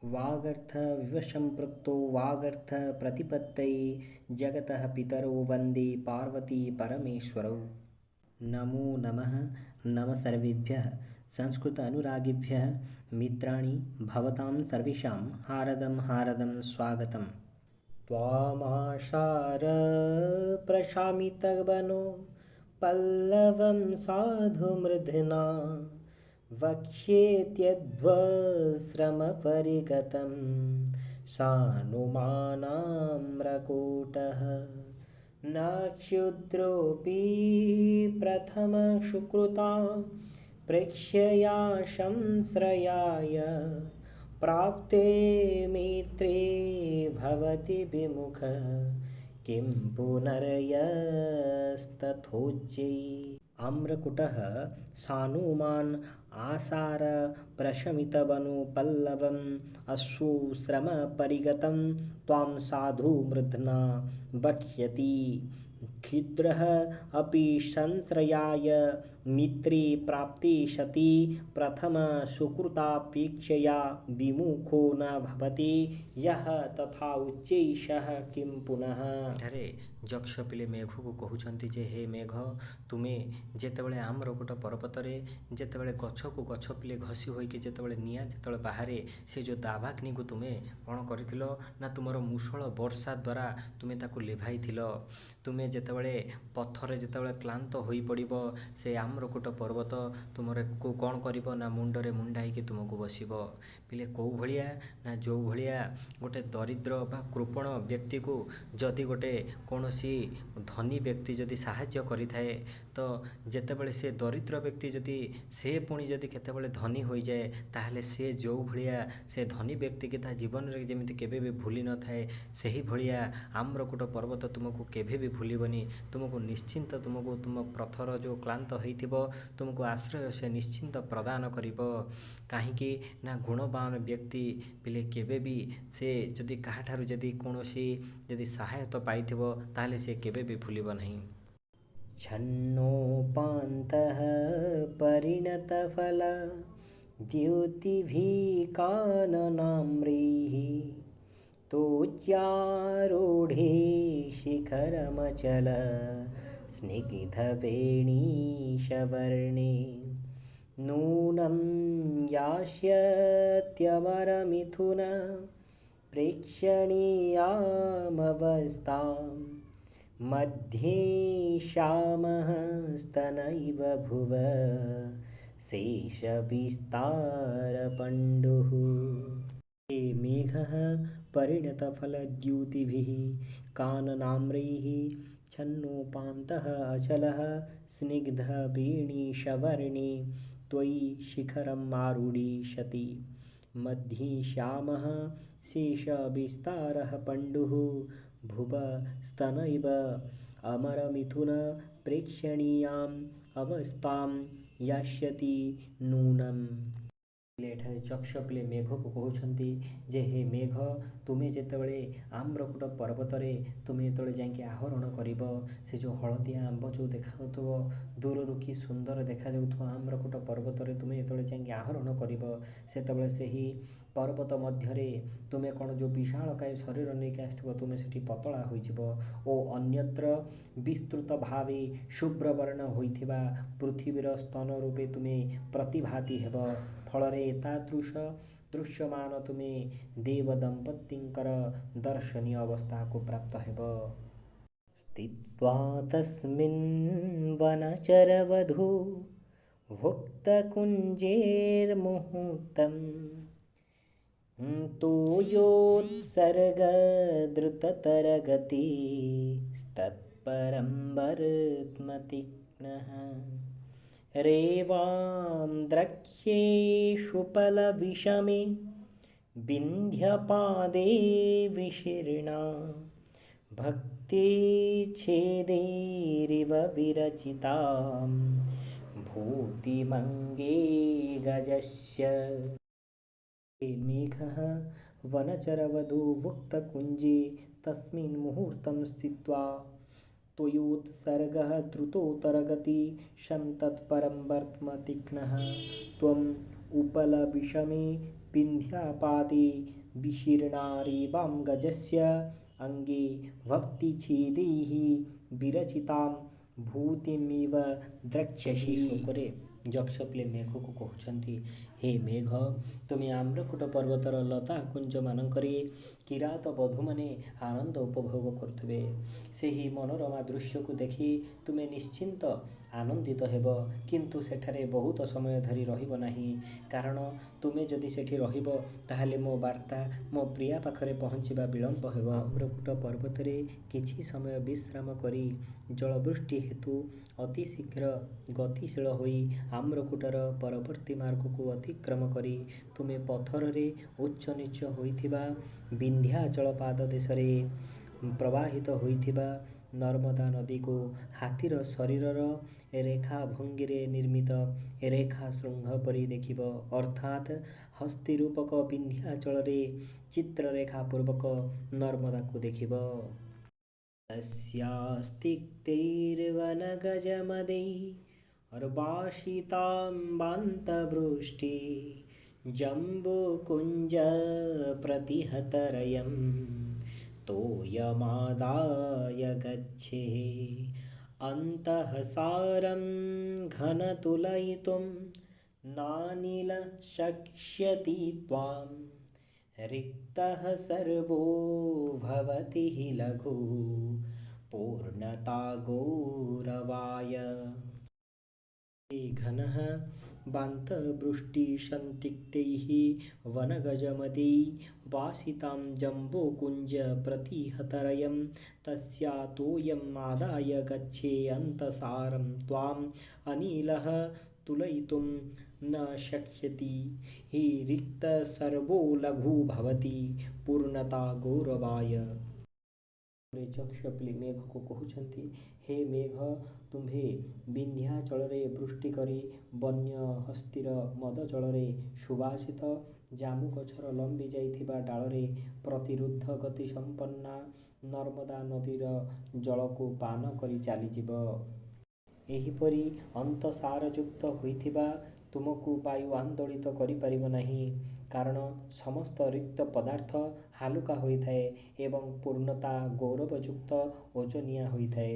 वागर्थ विवशम्पृक्तो वागर्थ प्रतिपत्तये जगतः पितरौ वन्दे पार्वती परमेश्वरौ। नमो नमः। नमः सर्वेभ्यः संस्कृत अनुरागिभ्यः मित्राणि भवतां सर्वेषां हार्दं हार्दं स्वागतम्। त्वामाशार प्रशामितवनो पल्लवं साधु मृधना वक्ष्येत्यध्वश्रमपरिगतं सानुमानाम्रकूटः न क्षुद्रोऽपि प्रथमसुकृता प्रेक्ष्यया संश्रयाय प्राप्ते मित्रे भवति विमुख किं पुनर्यस्तथोच्चै। आम्रकुटः सानुमान् आसार प्रशमितवनो पल्लवम् अश्रुश्रमपरिगतं त्वां साधु मृधना वक्ष्यति क्षुद्रः अपि संश्रयाय मित्रे प्राप्ते सति प्रथमसुकृतापेक्षया विमुखो न भवति यः तथा उच्चै सः किं पुनः। ଏଠାରେ ଯକ୍ଷ ପିଲେ ମେଘକୁ କହୁଛନ୍ତି ଯେ ହେ ମେଘ, ତୁମେ ଯେତେବେଳେ ଆମ୍ରକୁଟ ପର୍ବତରେ ଯେତେବେଳେ ଗଛକୁ ଗଛ ପିଲେ ଘଷି ହୋଇକି ଯେତେବେଳେ ନିଆଁ ଯେତେବେଳେ ବାହାରେ ସେ ଯେଉଁ ଦାବାଗ୍ନିକୁ ତୁମେ କ'ଣ କରିଥିଲ ନା ତୁମର ମୂଷଳ ବର୍ଷା ଦ୍ୱାରା ତୁମେ ତାକୁ ଲିଭାଇଥିଲ। ତୁମେ ଯେତେବେଳେ ପଥରେ ଯେତେବେଳେ କ୍ଳାନ୍ତ ହୋଇପଡ଼ିବ ସେ ଆମ୍ରକୁଟ ପର୍ବତ ତୁମକୁ କ'ଣ କରିବ ନା ମୁଣ୍ଡରେ ମୁଣ୍ଡାଇକି ତୁମକୁ ବସିବ। ପିଲେ କେଉଁ ଭଳିଆ ନା ଯେଉଁ ଭଳିଆ ଗୋଟେ ଦରିଦ୍ର ବା କୃପଣ ବ୍ୟକ୍ତିକୁ ଯଦି ଗୋଟେ କୌଣସି ଧନୀ ବ୍ୟକ୍ତି ଯଦି ସାହାଯ୍ୟ କରିଥାଏ ତ ଯେତେବେଳେ ସେ ଦରିଦ୍ର ବ୍ୟକ୍ତି ଯଦି ସେ ପୁଣି ଯଦି କେତେବେଳେ ଧନୀ ହୋଇଯାଏ ତାହେଲେ ସେ ଯେଉଁ ଭଳିଆ ସେ ଧନୀ ବ୍ୟକ୍ତିକି ତା ଜୀବନରେ ଯେମିତି କେବେ ବି ଭୁଲି ନଥାଏ ସେହିଭଳିଆ ଆମ୍ରକୁଟ ପର୍ବତ ତୁମକୁ କେବେ ବି ଭୁଲିବନି। ତୁମକୁ ନିଶ୍ଚିନ୍ତ ତୁମକୁ ତୁମ ପଥର ଯେଉଁ କ୍ଳାନ୍ତ ହୋଇଥିବ ତୁମକୁ ଆଶ୍ରୟ ସେ ନିଶ୍ଚିନ୍ତ ପ୍ରଦାନ କରିବ। କାହିଁକି ନା ଗୁଣବାନ ବ୍ୟକ୍ତି ପିଲେ କେବେ ବି ସେ ଯଦି କାହାଠାରୁ ଯଦି କୌଣସି ଯଦି ସହାୟତା ପାଇଥିବ ତାହେଲେ ସେ କେବେ ବି ଭୁଲିବ ନାହିଁ। ଛନ୍ନୋପାନ୍ତଃ ପରିଣତଫଳ ଦ୍ୟୁତିଭିଃ କାନନାମ୍ରैः तोच्यारूढे शिखरमचल स्निग्धवेणीशवर्णे नूनं यास्यत्यमरमिथुन प्रेक्षणीयामवस्थां मध्ये श्यामः स्तनैव भुव शेषविस्तारपण्डुः। हे मेघः परिणतफलद्युतिभिः काननाम्रैः छन्नोपान्तः अचलः स्निग्धवेणीशवर्णे त्वयि शिखरम् आरूढिशति मध्ये श्यामः शेषविस्तारः पण्डुः भुव स्तनैव अमरमिथुन प्रेक्षणीयाम् अवस्थां यास्यति नूनम्। ଏଠାରେ ଯକ୍ଷ ପିଲେ ମେଘକୁ କହୁଛନ୍ତି ଯେ ହେ ମେଘ, ତୁମେ ଯେତେବେଳେ ଆମ୍ରକୁଟ ପର୍ବତରେ ତୁମେ ଯେତେବେଳେ ଯାଇକି ଆହରଣ କରିବ ସେ ଯେଉଁ ହଳଦିଆ ଆମ୍ବ ଯେଉଁ ଦେଖାଯାଉଥିବ ଦୂରରୁ କି ସୁନ୍ଦର ଦେଖାଯାଉଥିବ ଆମ୍ରକୁଟ ପର୍ବତରେ ତୁମେ ଯେତେବେଳେ ଯାଇକି ଆହରଣ କରିବ ସେତେବେଳେ ସେହି ପର୍ବତ ମଧ୍ୟରେ ତୁମେ କ'ଣ ଯେଉଁ ବିଶାଳକାୟ ଶରୀର ନେଇକି ଆସିଥିବ ତୁମେ ସେଠି ପତଳା ହୋଇଯିବ ଓ ଅନ୍ୟତ୍ର ବିସ୍ତୃତ ଭାବେ ଶୁଭ୍ରବର୍ଣ୍ଣ ହୋଇଥିବା ପୃଥିବୀର ସ୍ତନ ରୂପେ ତୁମେ ପ୍ରତିଭାତି ହେବ। ଫଳରେ ଏତାଦୃଶ ଦୃଶ୍ୟମାନ ତୁମେ ଦେବ ଦମ୍ପତିଙ୍କର ଦର୍ଶନୀୟ ଅବସ୍ଥାକୁ ପ୍ରାପ୍ତ ହେବ। ସ୍ଥିତ୍ୱା ତସ୍ମିନ୍ ବନଚରବଧୂ ଭୁକ୍ତକୁଞ୍ଜେର୍ମୁହୂର୍ତ୍ତଂ तोयोत्सर्गद्रुततरगति तत्परं वर्त्मतीक्ष्णः रेवां द्रक्ष्ये शुपलविषमे विन्ध्यपादे विशीर्णा भक्तिच्छेदेरिव विरचितां भूतिमङ्गे गजस्य। मेघः वनचरवधूवुक्तकुञ्जे तस्मिन् मुहूर्तं स्थित्वा त्वयोत्सर्गः द्रुतोत्तरगति शं तत्परं वर्त्म तीक्ष्णः त्वम् उपलविषमे विन्ध्यापादे विशीर्णारेवां गजस्य अङ्गे भक्तिच्छेदैः विरचितां भूतिमिव द्रक्ष्यसि। ଶ୍ଳୋକରେ ଯକ୍ଷ ପିଲେ ମେଘକୁ କହୁଛନ୍ତି, ହେ ମେଘ, ତୁମେ ଆମ୍ରକୁଟ ପର୍ବତର ଲତା କୁଞ୍ଜମାନଙ୍କରେ କିରାତ ବଧୂମାନେ ଆନନ୍ଦ ଉପଭୋଗ କରୁଥିବେ। ସେହି ମନୋରମା ଦୃଶ୍ୟକୁ ଦେଖି ତୁମେ ନିଶ୍ଚିନ୍ତ ଆନନ୍ଦିତ ହେବ, କିନ୍ତୁ ସେଠାରେ ବହୁତ ସମୟ ଧରି ରହିବ ନାହିଁ, କାରଣ ତୁମେ ଯଦି ସେଠି ରହିବ ତାହେଲେ ମୋ ବାର୍ତ୍ତା ମୋ ପ୍ରିୟା ପାଖରେ ପହଞ୍ଚିବା ବିଳମ୍ବ ହେବ। ଆମ୍ରକୁଟ ପର୍ବତରେ କିଛି ସମୟ ବିଶ୍ରାମ କରି ଜଳବୃଷ୍ଟି ହେତୁ ଅତି ଶୀଘ୍ର ଗତିଶୀଳ ହୋଇ ଆମ୍ରକୁଟର ପରବର୍ତ୍ତୀ ମାର୍ଗକୁ ଅତିକ୍ରମ କରି ତୁମେ ପଥରରେ ଉଚ୍ଚ ନୀଚ ହୋଇଥିବା ବିନ୍ଧ୍ୟାଚଳ ପାଦଦେଶରେ ପ୍ରବାହିତ ହୋଇଥିବା ନର୍ମଦା ନଦୀକୁ ହାତୀର ଶରୀରର ରେଖା ଭଙ୍ଗୀରେ ନିର୍ମିତ ରେଖା ଶୃଙ୍ଗ ପରି ଦେଖିବ, ଅର୍ଥାତ୍ ହସ୍ତୀ ରୂପକ ବିନ୍ଧ୍ୟାଚଳରେ ଚିତ୍ରରେଖା ପୂର୍ବକ ନର୍ମଦାକୁ ଦେଖିବ। तस्यास्तिक्तैर्वनगजमदैर्वासिताम्बान्तवृष्टि जम्बूकुञ्जप्रतिहतरयं तोयमादाय गच्छे अन्तः सारं घनतुलयितुं नानिलशक्ष्यति त्वां रिक्तः सर्वो भवति हि लघु पूर्णता गौरवाय। घनः बान्तवृष्टिसन्तिक्तैः वनगजमदैः वासितां जम्बूकुञ्जप्रतिहतरयं तस्या तोयम् आदाय गच्छे अन्तःसारं त्वाम् अनिलः तुलयितुं न शक्ष्यति हि रिक्तः सर्वो लघु भवति ପୂର୍ଣ୍ଣତା ଗୌରବାୟ। ଯକ୍ଷ ପିଲେ ମେଘକୁ କହୁଛନ୍ତି, ହେ ମେଘ, ତୁମ୍ଭେ ବିନ୍ଧ୍ୟାଚଳରେ ବୃଷ୍ଟି କରି ବନ୍ୟ ହସ୍ତୀର ମଦ ଜଳରେ ସୁବାସିତ ଜାମୁ ଗଛର ଲମ୍ବି ଯାଇଥିବା ଡାଳରେ ପ୍ରତିରୁଦ୍ଧ ଗତି ସମ୍ପନ୍ନା ନର୍ମଦା ନଦୀର ଜଳକୁ ପାନ କରି ଚାଲିଯିବ। ଏହିପରି ଅନ୍ତଃସାରଯୁକ୍ତ ହୋଇଥିବା ତୁମକୁ ବାୟୁ ଆନ୍ଦୋଳିତ କରିପାରିବ ନାହିଁ, କାରଣ ସମସ୍ତ ରିକ୍ତ ପଦାର୍ଥ ହାଲୁକା ହୋଇଥାଏ ଏବଂ ପୂର୍ଣ୍ଣତା ଗୌରବଯୁକ୍ତ ଓଜନିଆ ହୋଇଥାଏ।